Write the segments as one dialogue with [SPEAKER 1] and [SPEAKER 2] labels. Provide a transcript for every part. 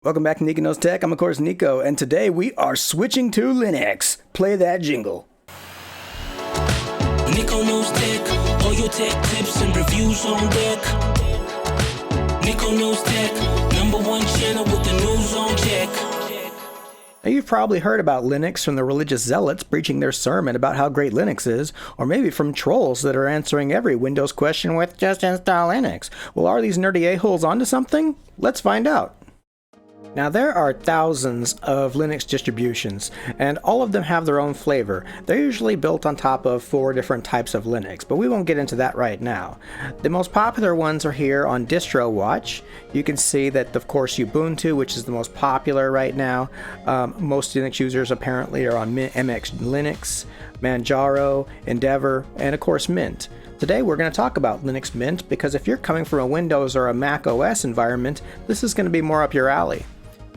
[SPEAKER 1] Welcome back to Nico Knows Tech. I'm of course Nico, and today we are switching to Linux. Play that jingle.
[SPEAKER 2] Nico Knows Tech, all your tech tips and reviews on deck. Nico Knows Tech, #1 channel with the news on check.
[SPEAKER 1] Now, you've probably heard about Linux from the religious zealots preaching their sermon about how great Linux is, or maybe from trolls that are answering every Windows question with just install Linux. Well, are these nerdy a-holes onto something? Let's find out. Now, there are thousands of Linux distributions, and all of them have their own flavor. They're usually built on top of 4 different types of Linux, but we won't get into that right now. The most popular ones are here on Distro Watch. You can see that, of course, Ubuntu, which is the most popular right now. Most Linux users apparently are on MX Linux, Manjaro, Endeavor, and of course Mint. Today we're going to talk about Linux Mint because if you're coming from a Windows or a Mac OS environment, this is going to be more up your alley.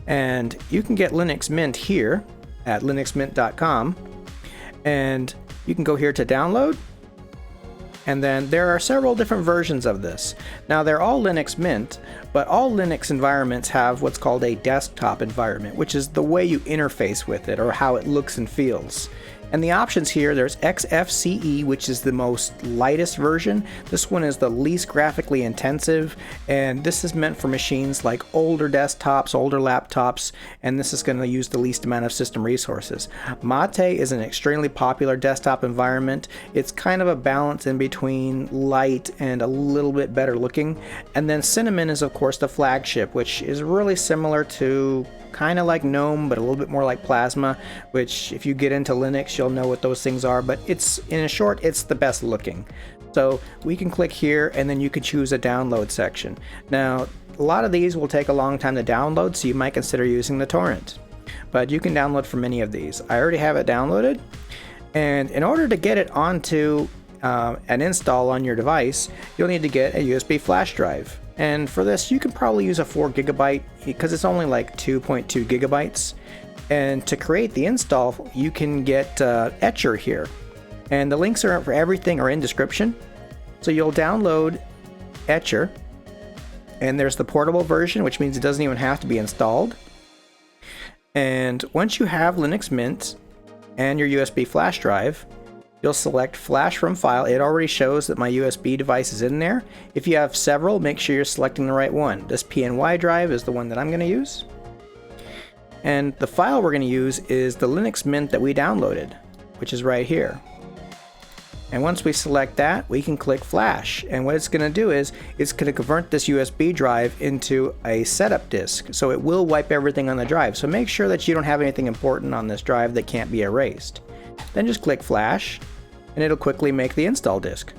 [SPEAKER 1] And you can get Linux Mint here at linuxmint.com, and you can go here to download, and then there are several different versions of this. Now, they're all Linux Mint, but all Linux environments have what's called a desktop environment, which is the way you interface with it or how it looks and feels. And the options here, there's XFCE, which is the most lightest version. This one is the least graphically intensive, and this is meant for machines like older desktops, older laptops, and this is going to use the least amount of system resources. Mate is an extremely popular desktop environment. It's kind of a balance in between light and a little bit better looking. And then Cinnamon is, of course, the flagship, which is really similar to kind of like GNOME, but a little bit more like Plasma, which if you get into Linux, you'll know what those things are, but it's, in short, it's the best looking. So we can click here and then you can choose a download section. Now, a lot of these will take a long time to download, so you might consider using the torrent, but you can download from any of these. I already have it downloaded, and in order to get it onto an install on your device, you'll need to get a USB flash drive. And for this, you can probably use a 4 gigabyte because it's only like 2.2 gigabytes. And to create the install, you can get Etcher here. And the links are for everything are in description. So you'll download Etcher. And there's the portable version, which means it doesn't even have to be installed. And once you have Linux Mint and your USB flash drive, you'll select Flash from File. It already shows that my USB device is in there. If you have several, make sure you're selecting the right one. This PNY drive is the one that I'm going to use. And the file we're going to use is the Linux Mint that we downloaded, which is right here. And once we select that, we can click Flash. And what it's going to do is, it's going to convert this USB drive into a setup disk. So it will wipe everything on the drive. So make sure that you don't have anything important on this drive that can't be erased. Then just click Flash, and it'll quickly make the install disk.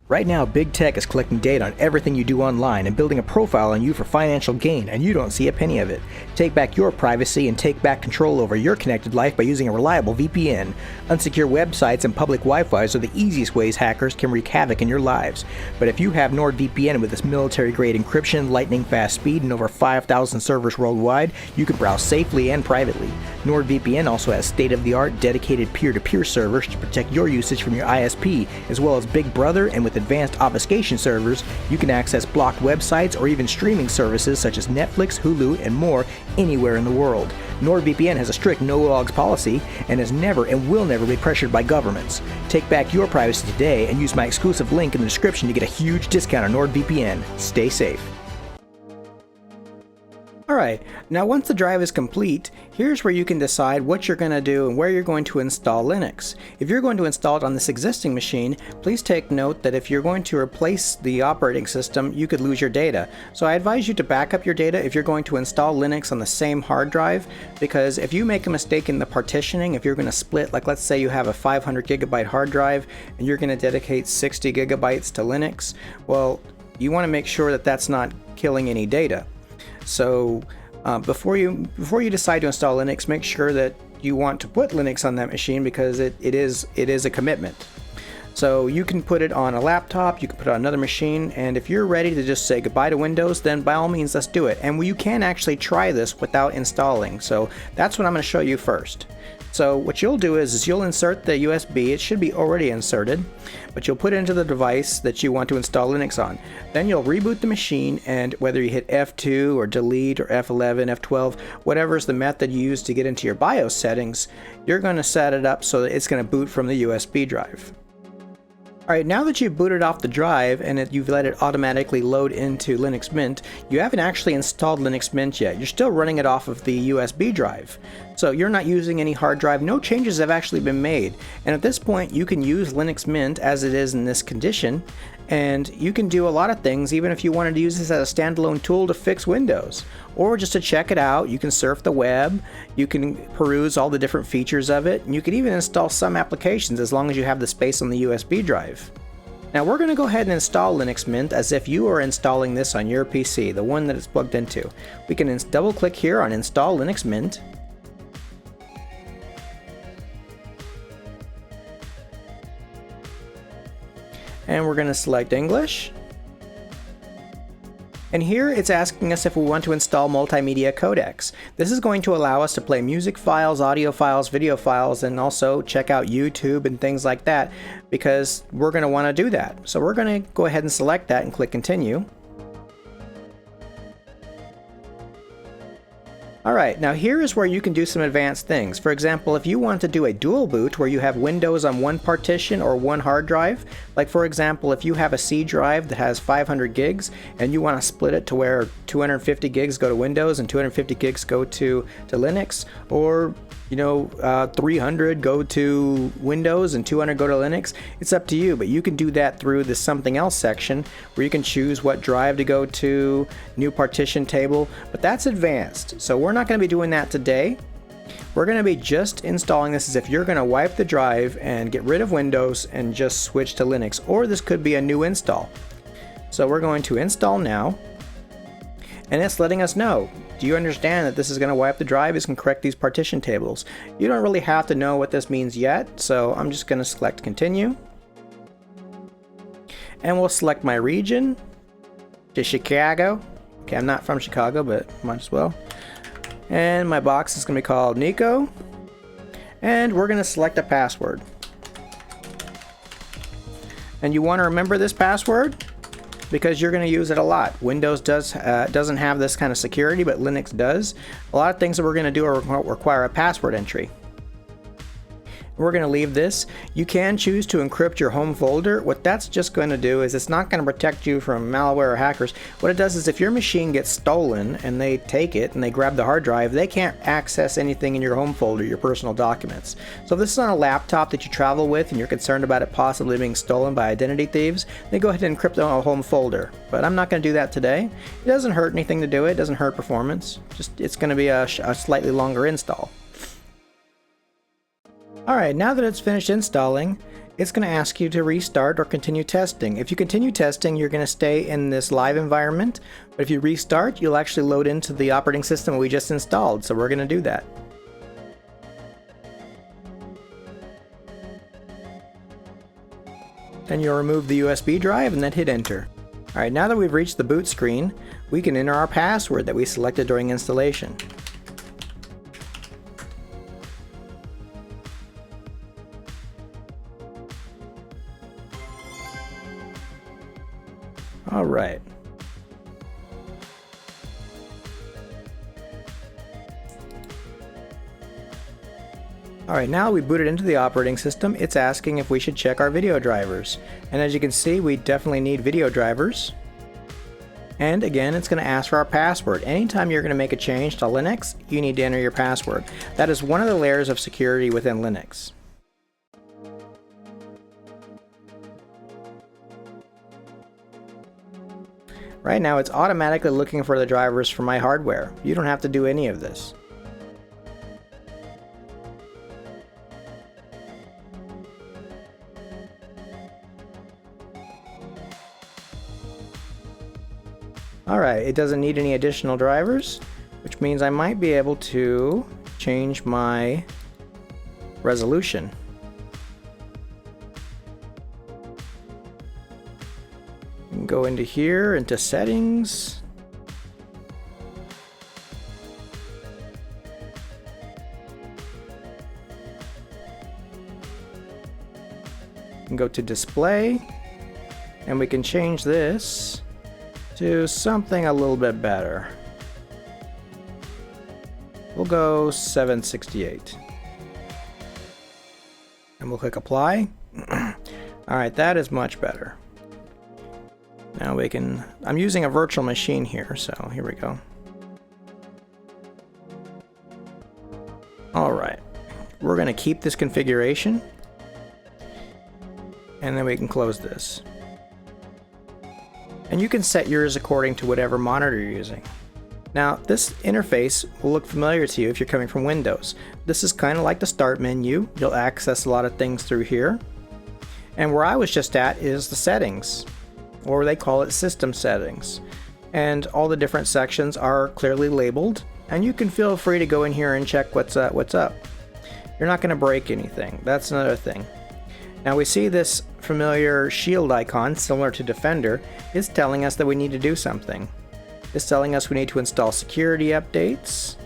[SPEAKER 1] Right now, big tech is collecting data on everything you do online and building a profile on you for financial gain, and you don't see a penny of it. Take back your privacy and take back control over your connected life by using a reliable VPN. Unsecure websites and public Wi-Fis are the easiest ways hackers can wreak havoc in your lives. But if you have NordVPN with its military-grade encryption, lightning-fast speed, and over 5,000 servers worldwide, you can browse safely and privately. NordVPN also has state-of-the-art dedicated peer-to-peer servers to protect your usage from your ISP, as well as Big Brother, and with advanced obfuscation servers, you can access blocked websites or even streaming services such as Netflix, Hulu, and more anywhere in the world. NordVPN has a strict no-logs policy and has never and will never be pressured by governments. Take back your privacy today and use my exclusive link in the description to get a huge discount on NordVPN. Stay safe. Alright, now once the drive is complete, here's where you can decide what you're going to do and where you're going to install Linux. If you're going to install it on this existing machine, please take note that if you're going to replace the operating system, you could lose your data. So I advise you to back up your data if you're going to install Linux on the same hard drive, because if you make a mistake in the partitioning, if you're going to split, like let's say you have a 500 gigabyte hard drive and you're going to dedicate 60 gigabytes to Linux, well, you want to make sure that that's not killing any data. So before you decide to install Linux, make sure that you want to put Linux on that machine, because it is a commitment. So you can put it on a laptop, you can put it on another machine, and if you're ready to just say goodbye to Windows, then by all means let's do it. And you can actually try this without installing, so that's what I'm going to show you first. So what you'll do is you'll insert the USB. It should be already inserted, but you'll put it into the device that you want to install Linux on. Then you'll reboot the machine, and whether you hit F2 or delete or F11, F12, whatever is the method you use to get into your BIOS settings, you're going to set it up so that it's going to boot from the USB drive. Alright, now that you've booted off the drive and you've let it automatically load into Linux Mint, you haven't actually installed Linux Mint yet. You're still running it off of the USB drive. So you're not using any hard drive. No changes have actually been made. And at this point, you can use Linux Mint as it is in this condition. And you can do a lot of things, even if you wanted to use this as a standalone tool to fix Windows. Or just to check it out, you can surf the web, you can peruse all the different features of it, and you can even install some applications as long as you have the space on the USB drive. Now we're going to go ahead and install Linux Mint as if you are installing this on your PC, the one that it's plugged into. We can double click here on Install Linux Mint. And we're going to select English. And here it's asking us if we want to install multimedia codecs. This is going to allow us to play music files, audio files, video files, and also check out YouTube and things like that, because we're going to want to do that. So we're going to go ahead and select that and click Continue. Alright, now here is where you can do some advanced things. For example, if you want to do a dual boot where you have Windows on one partition or one hard drive, like for example, if you have a C drive that has 500 gigs and you want to split it to where 250 gigs go to Windows and 250 gigs go to Linux, or 300 go to Windows and 200 go to Linux, it's up to you, but you can do that through the something else section where you can choose what drive to go to, new partition table, but that's advanced. So we're not going to be doing that today. We're going to be just installing this as if you're going to wipe the drive and get rid of Windows and just switch to Linux, or this could be a new install. So we're going to install now, and it's letting us know, do you understand that this is going to wipe the drive? It's going to correct these partition tables. You don't really have to know what this means yet, so I'm just going to select Continue. And we'll select my region to Chicago. Okay, I'm not from Chicago, but might as well. And my box is going to be called Nico. And we're going to select a password. And you want to remember this password because you're going to use it a lot. Windows doesn't have this kind of security, but Linux does. A lot of things that we're going to do require a password entry. We're going to leave this. You can choose to encrypt your home folder. What that's just going to do is it's not going to protect you from malware or hackers. What it does is if your machine gets stolen and they take it and they grab the hard drive, they can't access anything in your home folder, your personal documents. So if this is on a laptop that you travel with and you're concerned about it possibly being stolen by identity thieves, then go ahead and encrypt it on a home folder. But I'm not going to do that today. It doesn't hurt anything to do it. It doesn't hurt performance. Just it's going to be a slightly longer install. Alright, now that it's finished installing, it's going to ask you to restart or continue testing. If you continue testing, you're going to stay in this live environment, but if you restart, you'll actually load into the operating system we just installed, so we're going to do that. Then you'll remove the USB drive and then hit enter. Alright, now that we've reached the boot screen, we can enter our password that we selected during installation. Alright. Alright, now we booted into the operating system. It's asking if we should check our video drivers. And as you can see, we definitely need video drivers. And again, it's going to ask for our password. Anytime you're going to make a change to Linux, you need to enter your password. That is one of the layers of security within Linux. Right now it's automatically looking for the drivers for my hardware. You don't have to do any of this. Alright, it doesn't need any additional drivers, which means I might be able to change my resolution. Go into here, into settings. We can go to display, and we can change this to something a little bit better. We'll go 768. And we'll click apply. Alright, that is much better. Now we can, I'm using a virtual machine here, so here we go. Alright, we're going to keep this configuration, and then we can close this. And you can set yours according to whatever monitor you're using. Now, this interface will look familiar to you if you're coming from Windows. This is kind of like the Start menu. You'll access a lot of things through here. And where I was just at is the settings, or they call it system settings. And all the different sections are clearly labeled, and you can feel free to go in here and check what's up. You're not going to break anything. That's another thing. Now we see this familiar shield icon, similar to Defender, is telling us that we need to do something. It's telling us we need to install security updates,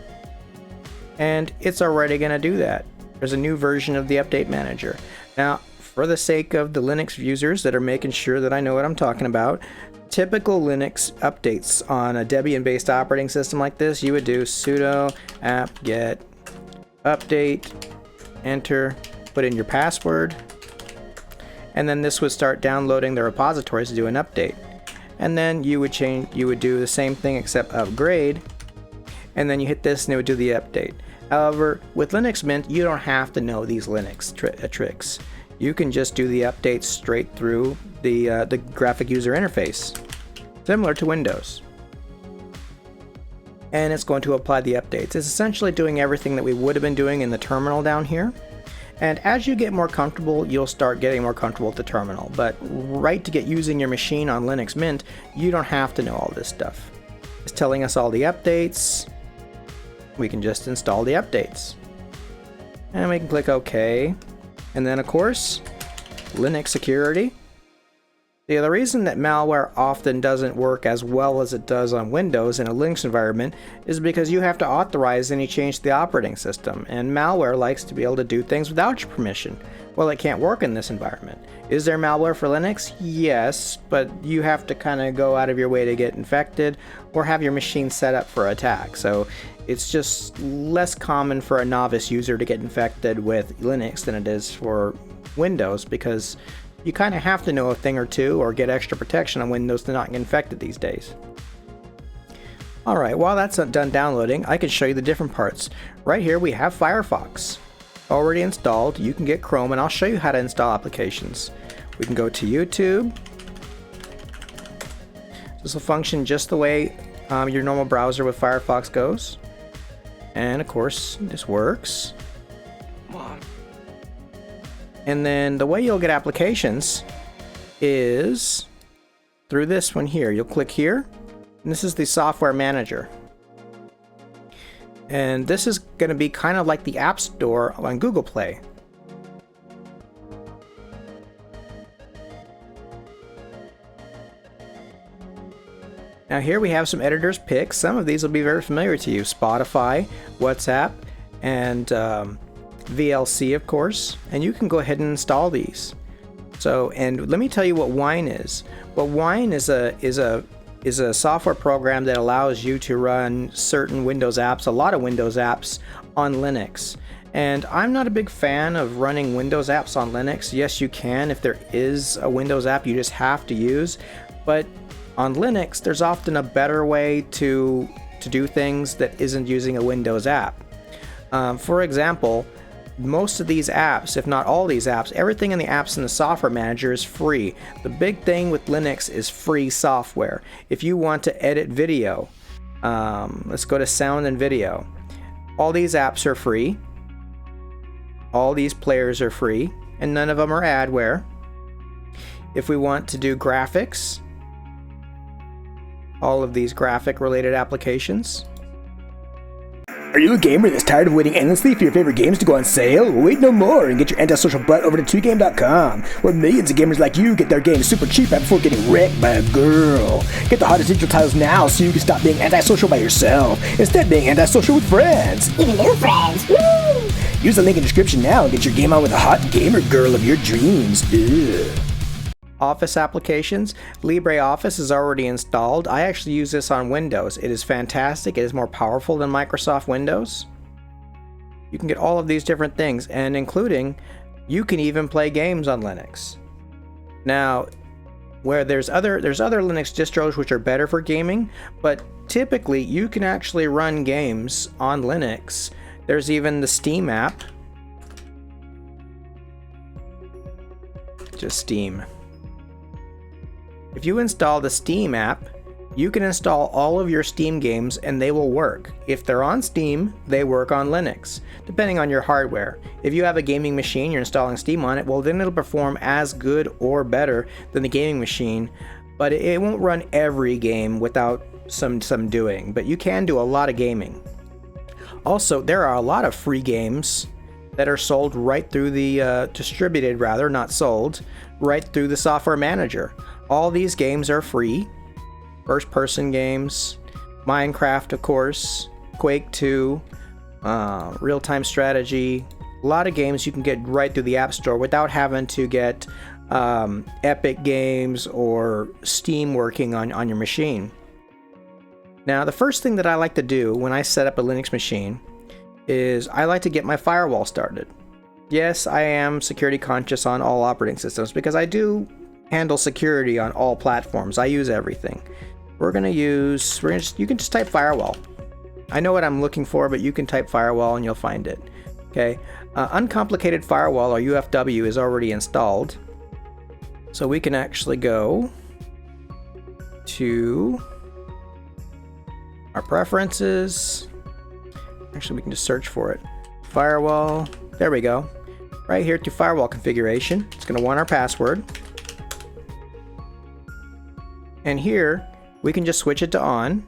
[SPEAKER 1] and it's already going to do that. There's a new version of the update manager. Now, for the sake of the Linux users that are making sure that I know what I'm talking about, typical Linux updates on a Debian-based operating system like this, you would do sudo apt-get update, enter, put in your password, and then this would start downloading the repositories to do an update. And then you would do the same thing except upgrade, and then you hit this and it would do the update. However, with Linux Mint, you don't have to know these Linux tricks. You can just do the updates straight through the graphic user interface, similar to Windows. And it's going to apply the updates. It's essentially doing everything that we would have been doing in the terminal down here. And as you get more comfortable, you'll start getting more comfortable with the terminal. But right to get using your machine on Linux Mint, you don't have to know all this stuff. It's telling us all the updates. We can just install the updates. And we can click OK. And then, of course, Linux security. The reason that malware often doesn't work as well as it does on Windows in a Linux environment is because you have to authorize any change to the operating system, and malware likes to be able to do things without your permission. Well, it can't work in this environment. Is there malware for Linux? Yes, but you have to kind of go out of your way to get infected or have your machine set up for attack. So it's just less common for a novice user to get infected with Linux than it is for Windows, because you kind of have to know a thing or two or get extra protection on Windows to not get infected these days. Alright, while that's done downloading, I can show you the different parts. Right here we have Firefox already installed. You can get Chrome, and I'll show you how to install applications. We can go to YouTube. This will function just the way your normal browser with Firefox goes. And of course, this works. And then the way you'll get applications is through this one here. You'll click here, and this is the software manager. And this is going to be kind of like the App Store on Google Play. Now here we have some editor's picks. Some of these will be very familiar to you. Spotify, WhatsApp, and VLC, of course. And you can go ahead and install these. So, and let me tell you what Wine is. Well, Wine is a software program that allows you to run certain Windows apps, a lot of Windows apps, on Linux. And I'm not a big fan of running Windows apps on Linux. Yes, you can if there is a Windows app you just have to use. But on Linux, there's often a better way to do things that isn't using a Windows app. For example, most of these apps, if not all these apps, everything in the apps in the software manager is free. The big thing with Linux is free software. If you want to edit video, let's go to sound and video. All these apps are free. All these players are free, and none of them are adware. If we want to do graphics, all of these graphic related applications.
[SPEAKER 3] Are you a gamer that's tired of waiting endlessly for your favorite games to go on sale? Wait no more and get your antisocial butt over to 2game.com, where millions of gamers like you get their games super cheap right before getting wrecked by a girl. Get the hottest digital titles now so you can stop being antisocial by yourself, instead being antisocial with friends.
[SPEAKER 4] Even new friends. Woo!
[SPEAKER 3] Use the link in the description now and get your game on with a hot gamer girl of your dreams. Ugh.
[SPEAKER 1] Office applications. LibreOffice is already installed. I actually use this on Windows. It is fantastic. It is more powerful than Microsoft Windows. You can get all of these different things, and including, you can even play games on Linux. Now, where there's other Linux distros which are better for gaming, but typically you can actually run games on Linux. There's even the Steam app. Just Steam. If you install the Steam app, you can install all of your Steam games and they will work. If they're on Steam, they work on Linux, depending on your hardware. If you have a gaming machine, you're installing Steam on it, well then it'll perform as good or better than the gaming machine, but it won't run every game without some doing, but you can do a lot of gaming. Also, there are a lot of free games that are sold right through the, distributed rather, not sold, right through the software manager. All these games are free. First-person games, Minecraft, of course, Quake 2, real-time strategy. A lot of games you can get right through the App Store without having to get Epic Games or Steam working on your machine. Now, the first thing that I like to do when I set up a Linux machine is I like to get my firewall started. Yes, I am security conscious on all operating systems because I do handle security on all platforms. I use everything. You can just type firewall. I know what I'm looking for, but you can type firewall and you'll find it. Okay, uncomplicated firewall or UFW is already installed. So we can actually go to our preferences. Actually, we can just search for it. Firewall, there we go. Right here to firewall configuration. It's gonna want our password. And here, we can just switch it to on.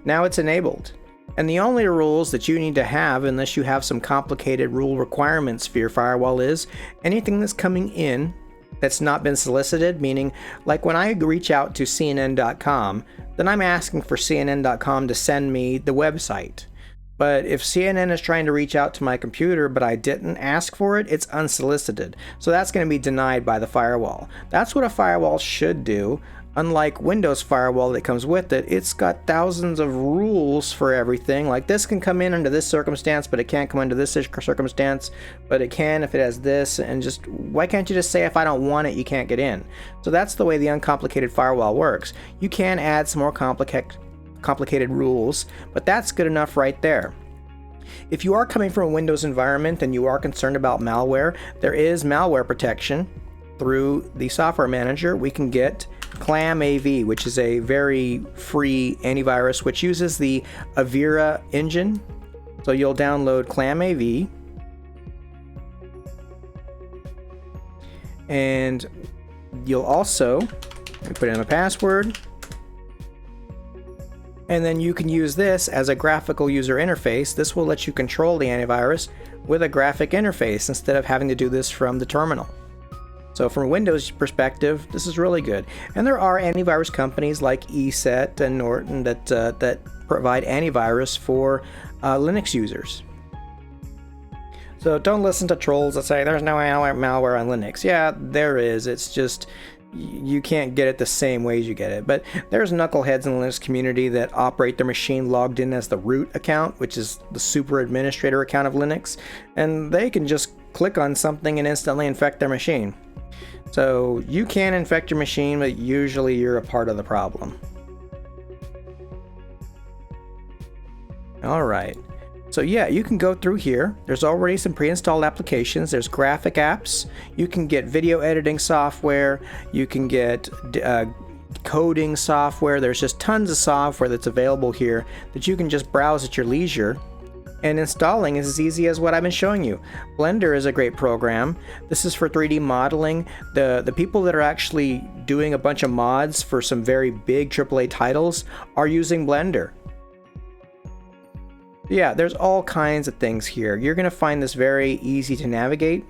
[SPEAKER 1] Now it's enabled. And the only rules that you need to have, unless you have some complicated rule requirements for your firewall, is anything that's coming in that's not been solicited, meaning like when I reach out to CNN.com, then I'm asking for CNN.com to send me the website. But if CNN is trying to reach out to my computer, but I didn't ask for it, it's unsolicited. So that's going to be denied by the firewall. That's what a firewall should do. Unlike Windows Firewall that comes with it, it's got thousands of rules for everything. Like this can come in under this circumstance, but it can't come under this circumstance, but it can if it has this, and just, why can't you just say if I don't want it, you can't get in? So that's the way the uncomplicated firewall works. You can add some more complicated rules, but that's good enough right there. If you are coming from a Windows environment and you are concerned about malware, there is malware protection through the software manager. We can get ClamAV, which is a very free antivirus which uses the Avira engine. So you'll download ClamAV, and you'll also put in a password, and then you can use this as a graphical user interface. This will let you control the antivirus with a graphic interface instead of having to do this from the terminal. So from a Windows perspective, this is really good. And there are antivirus companies like ESET and Norton that provide antivirus for Linux users. So don't listen to trolls that say there's no malware on Linux. Yeah, there is. It's just you can't get it the same way as you get it. But there's knuckleheads in the Linux community that operate their machine logged in as the root account, which is the super administrator account of Linux, and they can just click on something and instantly infect their machine. So you can infect your machine, but usually you're a part of the problem. Alright, so yeah, you can go through here. There's already some pre-installed applications. There's graphic apps. You can get video editing software. You can get coding software. There's just tons of software that's available here that you can just browse at your leisure. And installing is as easy as what I've been showing you. Blender is a great program. This is for 3D modeling. The people that are actually doing a bunch of mods for some very big AAA titles are using Blender. Yeah, there's all kinds of things here. You're going to find this very easy to navigate.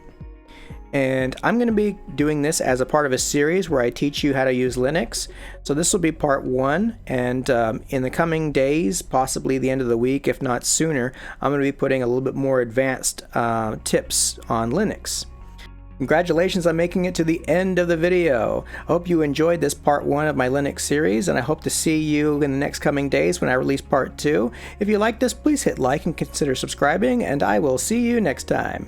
[SPEAKER 1] And I'm going to be doing this as a part of a series where I teach you how to use Linux. So this will be part 1, and in the coming days, possibly the end of the week, if not sooner, I'm going to be putting a little bit more advanced tips on Linux. Congratulations on making it to the end of the video. I hope you enjoyed this part 1 of my Linux series, and I hope to see you in the next coming days when I release part 2. If you like this, please hit like and consider subscribing, and I will see you next time.